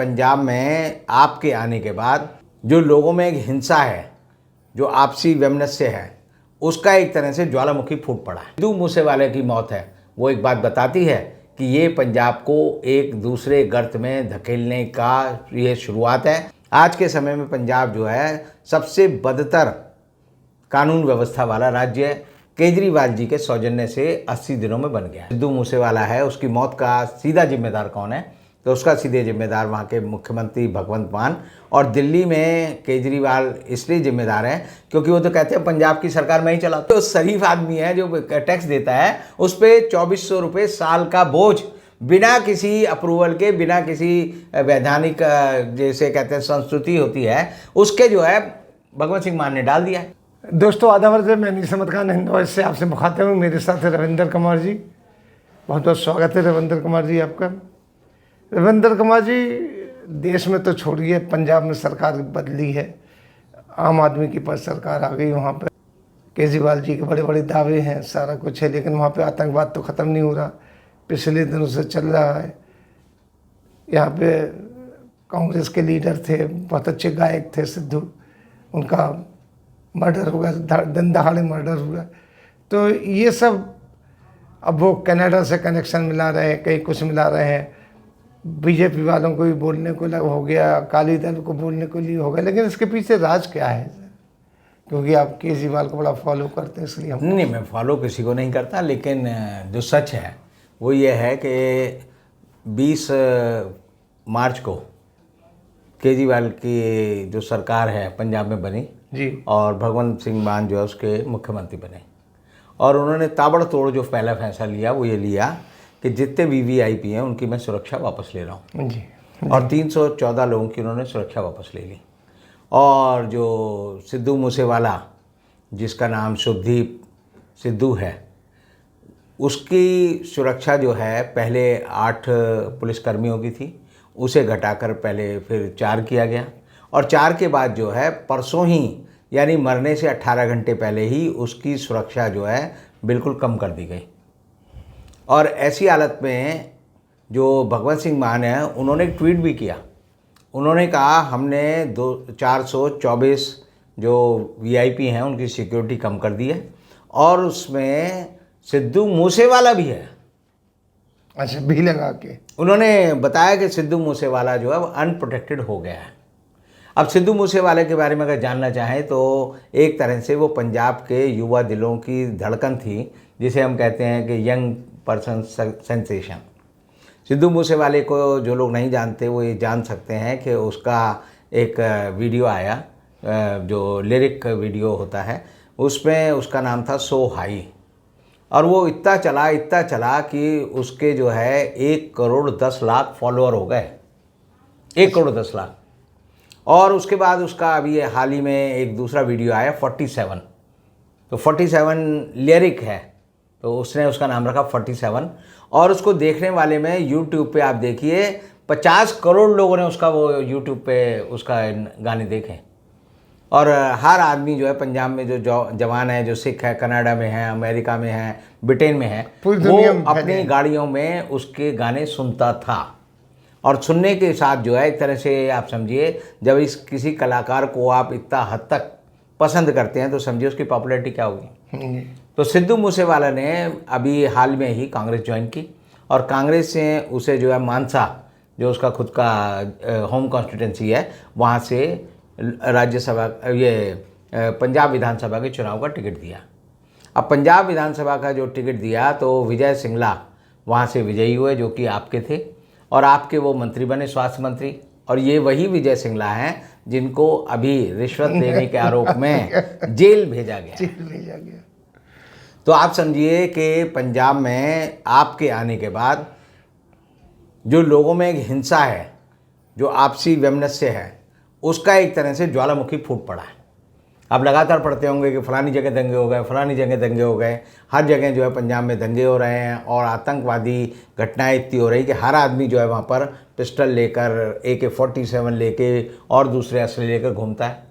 पंजाब में आपके आने के बाद जो लोगों में एक हिंसा है, जो आपसी वैमनस्य है, उसका एक तरह से ज्वालामुखी फूट पड़ा है। सिद्धू मूसेवाले की मौत है, वो एक बात बताती है कि ये पंजाब को एक दूसरे गर्त में धकेलने का ये शुरुआत है। आज के समय में पंजाब जो है सबसे बदतर कानून व्यवस्था वाला राज्य है। केजरीवाल जी के सौजन्य से 80 दिनों में बन गया। सिद्धू मूसेवाला है, उसकी मौत का सीधा जिम्मेदार कौन है? तो उसका सीधे जिम्मेदार वहाँ के मुख्यमंत्री भगवंत मान, और दिल्ली में केजरीवाल इसलिए जिम्मेदार है क्योंकि वो तो कहते हैं पंजाब की सरकार मैं ही चलाता हूँ। तो शरीफ आदमी है जो टैक्स देता है, उस पर 2400 रुपये साल का बोझ बिना किसी अप्रूवल के, बिना किसी वैधानिक जैसे कहते हैं संस्कृति होती है उसके जो है भगवंत सिंह मान ने डाल दिया है। दोस्तों आदाब है, मैं निसमत खान हिंद वॉइस से आपसे मुखातिब हूँ। मेरे साथ है रविंदर कुमार जी। बहुत बहुत स्वागत है रविंदर कुमार जी आपका। रविंदर कुमार जी, देश में तो छोड़िए, पंजाब में सरकार बदली है, आम आदमी की पर सरकार आ गई। वहाँ पे केजरीवाल जी के बड़े बड़े दावे हैं, सारा कुछ है, लेकिन वहाँ पे आतंकवाद तो ख़त्म नहीं हो रहा, पिछले दिनों से चल रहा है। यहाँ पे कांग्रेस के लीडर थे, बहुत अच्छे गायक थे सिद्धू, उनका मर्डर हुआ, दिन दहाड़े मर्डर हुआ। तो ये सब अब वो कनाडा से कनेक्शन मिला रहे हैं, कहीं कुछ मिला रहे हैं, बीजेपी वालों को भी बोलने को हो गया, अकाली दल को बोलने को लिए हो गया। लेकिन इसके पीछे राज क्या है? क्योंकि आप केजरीवाल को बड़ा फॉलो करते हैं, इसलिए हम नहीं, मैं फॉलो किसी को नहीं करता, लेकिन जो सच है वो ये है कि 20 मार्च को केजरीवाल की जो सरकार है पंजाब में बनी जी, और भगवंत सिंह मान जो है उसके मुख्यमंत्री बने, और उन्होंने ताबड़तोड़ जो पहला फैसला लिया वो ये लिया कि जितने वीवीआईपी हैं उनकी मैं सुरक्षा वापस ले रहा हूँ जी, और 314 लोगों की उन्होंने सुरक्षा वापस ले ली। और जो सिद्धू मूसेवाला, जिसका नाम शुभदीप सिद्धू है, उसकी सुरक्षा जो है पहले 8 पुलिसकर्मियों की थी, उसे घटाकर पहले फिर 4 किया गया, और 4 के बाद जो है परसों ही, यानी मरने से 18 घंटे पहले ही उसकी सुरक्षा जो है बिल्कुल कम कर दी गई। और ऐसी हालत में जो भगवंत सिंह मान है, उन्होंने एक ट्वीट भी किया। उन्होंने कहा हमने 424 जो वीआईपी हैं उनकी सिक्योरिटी कम कर दी है, और उसमें सिद्धू मूसेवाला भी है। अच्छा, भी लगा के उन्होंने बताया कि सिद्धू मूसेवाला जो है वो अनप्रोटेक्टेड हो गया है। अब सिद्धू मूसेवाले के बारे में अगर जानना चाहें तो एक तरह से वो पंजाब के युवा दिलों की धड़कन थी, जिसे हम कहते हैं कि यंग पर्सन सेंसेशन। सिद्धू मूसेवाले को जो लोग नहीं जानते वो ये जान सकते हैं कि उसका एक वीडियो आया, जो लिरिक वीडियो होता है, उसमें उसका नाम था सो हाई, और वो इतना चला कि उसके जो है 1 करोड़ 10 लाख फॉलोअर हो गए, 1 करोड़ 10 लाख। और उसके बाद उसका अभी हाल ही में एक दूसरा वीडियो आया 47, तो 47 लिरिक है, तो उसने उसका नाम रखा 47, और उसको देखने वाले में यूट्यूब पे आप देखिए 50 करोड़ लोगों ने उसका वो यूट्यूब पे उसका गाने देखे। और हर आदमी जो है पंजाब में जो जवान है, जो सिख है, कनाडा में है, अमेरिका में है, ब्रिटेन में है, वो अपनी गाड़ियों में उसके गाने सुनता था। और सुनने के साथ जो है एक तरह से आप समझिए, जब इस किसी कलाकार को आप इतना हद तक पसंद करते हैं तो समझिए उसकी पॉपुलैरिटी क्या होगी। तो सिद्धू मूसेवाला ने अभी हाल में ही कांग्रेस ज्वाइन की, और कांग्रेस से उसे जो है मानसा, जो उसका खुद का होम कॉन्स्टिट्यूंसी है, वहाँ से राज्यसभा पंजाब विधानसभा के चुनाव का टिकट दिया। अब पंजाब विधानसभा का जो टिकट दिया तो विजय सिंगला वहाँ से विजयी हुए, जो कि आपके थे, और आपके वो मंत्री बने, स्वास्थ्य मंत्री। और ये वही विजय सिंगला हैं जिनको अभी रिश्वत लेने के आरोप में जेल भेजा गया। तो आप समझिए कि पंजाब में आपके आने के बाद जो लोगों में एक हिंसा है, जो आपसी वैमनस्य है, उसका एक तरह से ज्वालामुखी फूट पड़ा है। आप लगातार पढ़ते होंगे कि फलानी जगह दंगे हो गए, फलानी जगह दंगे हो गए। हर जगह जो है पंजाब में दंगे हो रहे हैं, और आतंकवादी घटनाएं इतनी हो रही कि हर आदमी जो है वहाँ पर पिस्टल लेकर, AK-47 लेके और दूसरे असले लेकर घूमता है।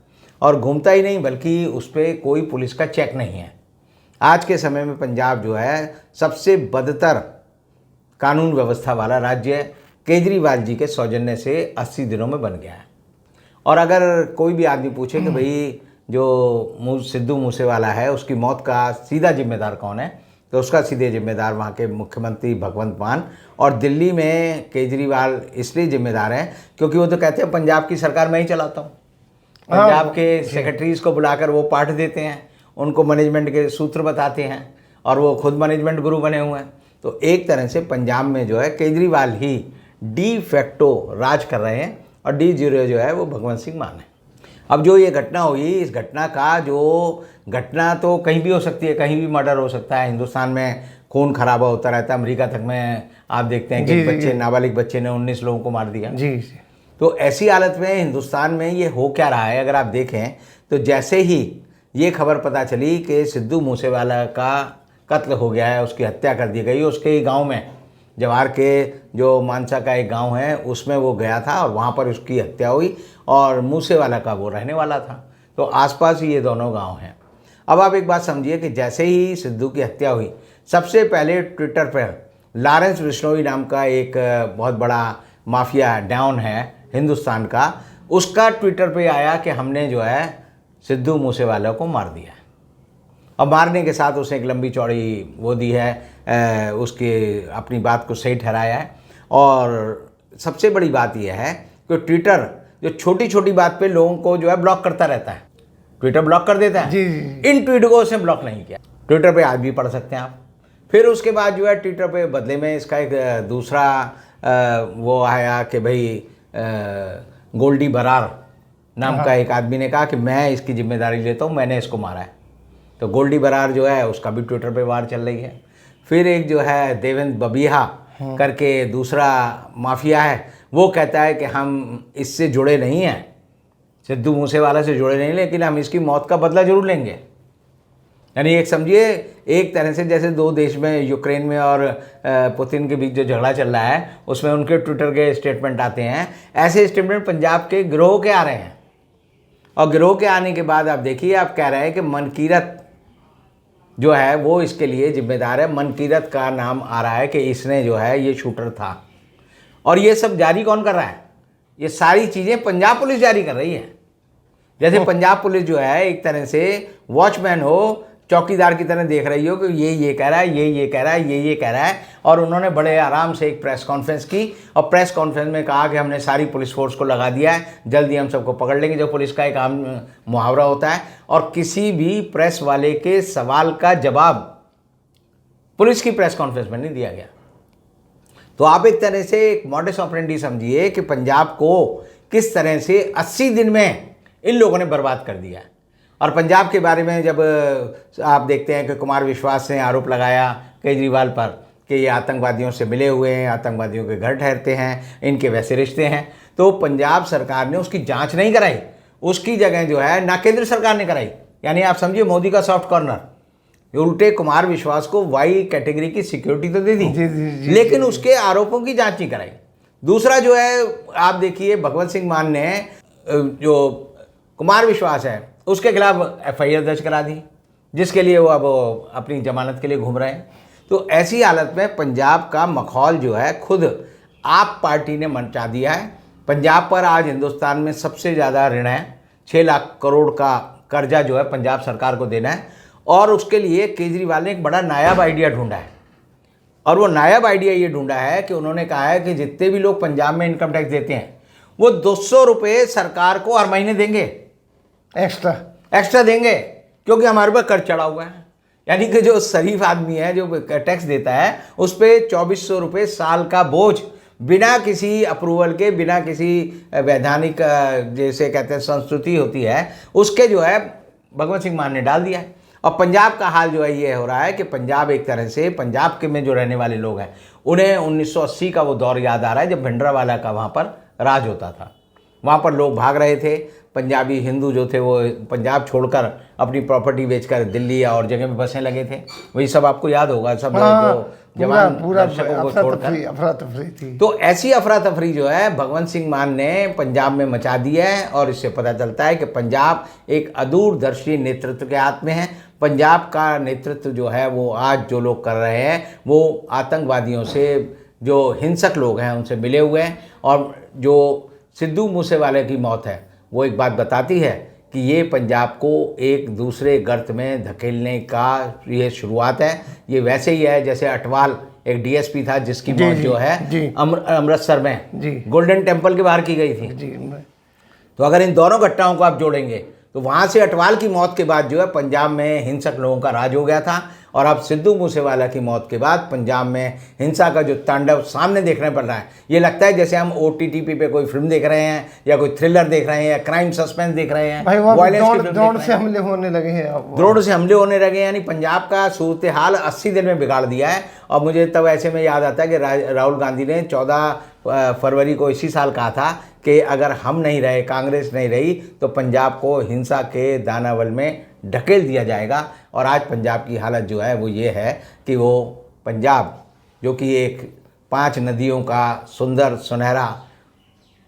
और घूमता ही नहीं, बल्कि उस पर कोई पुलिस का चेक नहीं है। आज के समय में पंजाब जो है सबसे बदतर कानून व्यवस्था वाला राज्य है। केजरीवाल जी के सौजन्य से 80 दिनों में बन गया है। और अगर कोई भी आदमी पूछे कि भाई जो सिद्धू मूसेवाला है उसकी मौत का सीधा जिम्मेदार कौन है, तो उसका सीधे जिम्मेदार वहाँ के मुख्यमंत्री भगवंत मान और दिल्ली में केजरीवाल इसलिए जिम्मेदार हैं क्योंकि वो तो कहते हैं पंजाब की सरकार मैं ही चलाता हूँ। पंजाब के सेक्रेटरीज को बुलाकर वो पाठ देते हैं, उनको मैनेजमेंट के सूत्र बताते हैं और वो खुद मैनेजमेंट गुरु बने हुए हैं। तो एक तरह से पंजाब में जो है केजरीवाल ही डी फैक्टो राज कर रहे हैं और डी जीरो जो है वो भगवंत सिंह मान है। अब जो ये घटना हुई, इस घटना का जो घटना तो कहीं भी हो सकती है, कहीं भी मर्डर हो सकता है। हिंदुस्तान में खून खराबा होता रहता है। अमेरिका तक में आप देखते हैं कि एक बच्चे, नाबालिग बच्चे ने 19 लोगों को मार दिया। जी। तो ऐसी हालत में हिंदुस्तान में ये हो क्या रहा है, अगर आप देखें तो जैसे ही ये खबर पता चली कि सिद्धू मूसेवाला का कत्ल हो गया है, उसकी हत्या कर दी गई, उसके ही गांव में, जवार के जो मानसा का एक गांव है उसमें वो गया था और वहाँ पर उसकी हत्या हुई और मूसेवाला का वो रहने वाला था। तो आसपास ही ये दोनों गांव हैं। अब आप एक बात समझिए कि जैसे ही सिद्धू की हत्या हुई, सबसे पहले ट्विटर पर लॉरेंस बिश्नोई नाम का एक बहुत बड़ा माफिया डॉन है हिंदुस्तान का, उसका ट्विटर पे आया कि हमने जो है सिद्धू मूसेवाला को मार दिया। और मारने के साथ उसने एक लंबी चौड़ी वो दी है, उसकी अपनी बात को सही ठहराया है। और सबसे बड़ी बात यह है कि ट्विटर जो छोटी छोटी बात पे लोगों को जो है ब्लॉक करता रहता है, ट्विटर ब्लॉक कर देता है। जी। इन ट्वीट को उसने ब्लॉक नहीं किया। ट्विटर पे आज भी पढ़ सकते हैं आप। फिर उसके बाद जो है ट्विटर पे बदले में इसका एक दूसरा वो आया कि भाई गोल्डी बरार नाम का एक आदमी ने कहा कि मैं इसकी जिम्मेदारी लेता हूँ, मैंने इसको मारा है। तो गोल्डी बरार जो है उसका भी ट्विटर पे वार चल रही है। फिर एक जो है देवेंद्र बबिया करके दूसरा माफिया है, वो कहता है कि हम इससे जुड़े नहीं हैं, सिद्धू मूसेवाला से जुड़े नहीं, लेकिन हम इसकी मौत का बदला जरूर लेंगे। यानी एक समझिए एक तरह से जैसे दो देश में, यूक्रेन में और पुतिन के बीच जो झगड़ा चल रहा है उसमें उनके ट्विटर के स्टेटमेंट आते हैं, ऐसे स्टेटमेंट पंजाब के गिरोह के आ रहे हैं। और गिरोह के आने के बाद आप देखिए, आप कह रहे हैं कि मनकीरत जो है वो इसके लिए जिम्मेदार है। मनकीरत का नाम आ रहा है कि इसने जो है ये शूटर था। और ये सब जारी कौन कर रहा है? ये सारी चीज़ें पंजाब पुलिस जारी कर रही है। जैसे पंजाब पुलिस जो है एक तरह से वॉचमैन हो, चौकीदार की तरह देख रही हो कि ये कह रहा है, ये कह रहा है, ये कह रहा है। और उन्होंने बड़े आराम से एक प्रेस कॉन्फ्रेंस की और प्रेस कॉन्फ्रेंस में कहा कि हमने सारी पुलिस फोर्स को लगा दिया है, जल्दी हम सबको पकड़ लेंगे, जो पुलिस का एक आम मुहावरा होता है। और किसी भी प्रेस वाले के सवाल का जवाब पुलिस की प्रेस कॉन्फ्रेंस में नहीं दिया गया। तो आप एक तरह से एक मॉडस ऑपरेंडी समझिए कि पंजाब को किस तरह से 80 दिन में इन लोगों ने बर्बाद कर दिया। और पंजाब के बारे में जब आप देखते हैं कि कुमार विश्वास ने आरोप लगाया केजरीवाल पर कि ये आतंकवादियों से मिले हुए हैं, आतंकवादियों के घर ठहरते हैं, इनके वैसे रिश्ते हैं, तो पंजाब सरकार ने उसकी जांच नहीं कराई। उसकी जगह जो है ना केंद्र सरकार ने कराई। यानी आप समझिए मोदी का सॉफ्ट कॉर्नर। उल्टे कुमार विश्वास को वाई कैटेगरी की सिक्योरिटी तो दे दी, लेकिन उसके आरोपों की जांच नहीं कराई। दूसरा जो है आप देखिए, भगवंत सिंह मान ने जो कुमार विश्वास है उसके खिलाफ FIR दर्ज करा दी, जिसके लिए वो अब अपनी जमानत के लिए घूम रहे हैं। तो ऐसी हालत में पंजाब का मखौल जो है खुद आप पार्टी ने मचा दिया है। पंजाब पर आज हिंदुस्तान में सबसे ज़्यादा ऋण है, 6 लाख करोड़ का कर्जा जो है पंजाब सरकार को देना है। और उसके लिए केजरीवाल ने एक बड़ा नायाब आइडिया ढूंढा है। और वो नायाब आइडिया ये ढूंढा है कि उन्होंने कहा है कि जितने भी लोग पंजाब में इनकम टैक्स देते हैं वो 200 रुपये सरकार को हर महीने देंगे, एक्स्ट्रा देंगे, क्योंकि हमारे पर कर चढ़ा हुआ है। यानी कि जो शरीफ आदमी है जो टैक्स देता है उस पर 2400 रुपये साल का बोझ बिना किसी अप्रूवल के, बिना किसी वैधानिक जैसे कहते हैं संस्कृति होती है उसके जो है भगवंत सिंह मान ने डाल दिया है। और पंजाब का हाल जो है ये हो रहा है कि पंजाब एक तरह से, पंजाब के में जो रहने वाले लोग हैं उन्हें 1980 का वो दौर याद आ रहा है जब भिंडरावाला का वहाँ पर राज होता था। वहाँ पर लोग भाग रहे थे, पंजाबी हिंदू जो थे वो पंजाब छोड़कर अपनी प्रॉपर्टी बेचकर दिल्ली या और जगह में बसने लगे थे। वही सब आपको याद होगा, सब जो जवान दर्शकों को छोड़कर अफरा तफरी थी। तो ऐसी अफरा तफरी जो है भगवंत सिंह मान ने पंजाब में मचा दी है। और इससे पता चलता है कि पंजाब एक अदूरदर्शी नेतृत्व के हाथ में है। पंजाब का नेतृत्व जो है वो आज जो लोग कर रहे हैं वो आतंकवादियों से जो हिंसक लोग हैं उनसे मिले हुए हैं। और जो सिद्धू मूसेवाले की मौत है वो एक बात बताती है कि ये पंजाब को एक दूसरे गर्त में धकेलने का ये शुरुआत है। ये वैसे ही है जैसे अटवाल एक डीएसपी था जिसकी जी, मौत जी, जो है जी। अमृतसर में जी। गोल्डन टेम्पल के बाहर की गई थी। जी तो अगर इन दोनों घटनाओं को आप जोड़ेंगे तो वहाँ से अटवाल की मौत के बाद जो है पंजाब में हिंसक लोगों का राज हो गया था। और अब सिद्धू मूसेवाला की मौत के बाद पंजाब में हिंसा का जो तांडव सामने देखने पड़ रहा है, ये लगता है जैसे हम OTT पे कोई फिल्म देख रहे हैं या कोई थ्रिलर देख रहे हैं या क्राइम सस्पेंस देख रहे हैं। भाई वहाँ violence की फिल्म ड्रोन देख से रहे हैं। हमले होने लगे हैं अब। ड्रोन से हमले होने लगे, यानी पंजाब का सूरत हाल 80 दिन में बिगाड़ दिया है। और मुझे तब ऐसे में याद आता है कि राहुल गांधी ने 14 फरवरी को इसी साल कहा था कि अगर हम नहीं रहे, कांग्रेस नहीं रही, तो पंजाब को हिंसा के दानावल में ढकेल दिया जाएगा। और आज पंजाब की हालत जो है वो ये है कि वो पंजाब जो कि एक 5 नदियों का सुंदर सुनहरा,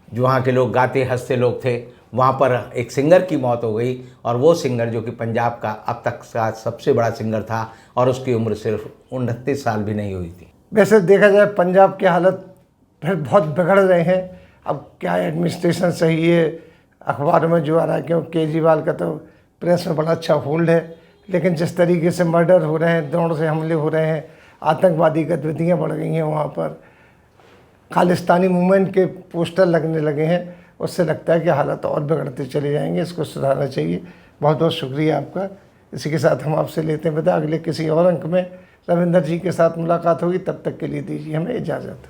जो वहाँ के लोग गाते हंसते लोग थे, वहाँ पर एक सिंगर की मौत हो गई। और वो सिंगर जो कि पंजाब का अब तक का सबसे बड़ा सिंगर था और उसकी उम्र सिर्फ 29 साल भी नहीं हुई थी। वैसे देखा जाए पंजाब की हालत फिर बहुत बिगड़ रहे हैं। अब क्या एडमिनिस्ट्रेशन सही है, अखबार में जो आ रहा है, क्योंकि केजरीवाल का तो प्रेस में बड़ा अच्छा होल्ड है, लेकिन जिस तरीके से मर्डर हो रहे हैं, ड्रोन से हमले हो रहे हैं, आतंकवादी गतिविधियाँ बढ़ गई हैं, वहाँ पर खालिस्तानी मूवमेंट के पोस्टर लगने लगे हैं, उससे लगता है कि हालत और बिगड़ते चले जाएंगे। इसको सुधारना चाहिए। बहुत बहुत शुक्रिया आपका। इसी के साथ हम आपसे लेते हैं विदा। अगले किसी और अंक में रविंदर जी के साथ मुलाकात होगी, तब तक के लिए दीजिए हमें इजाज़त।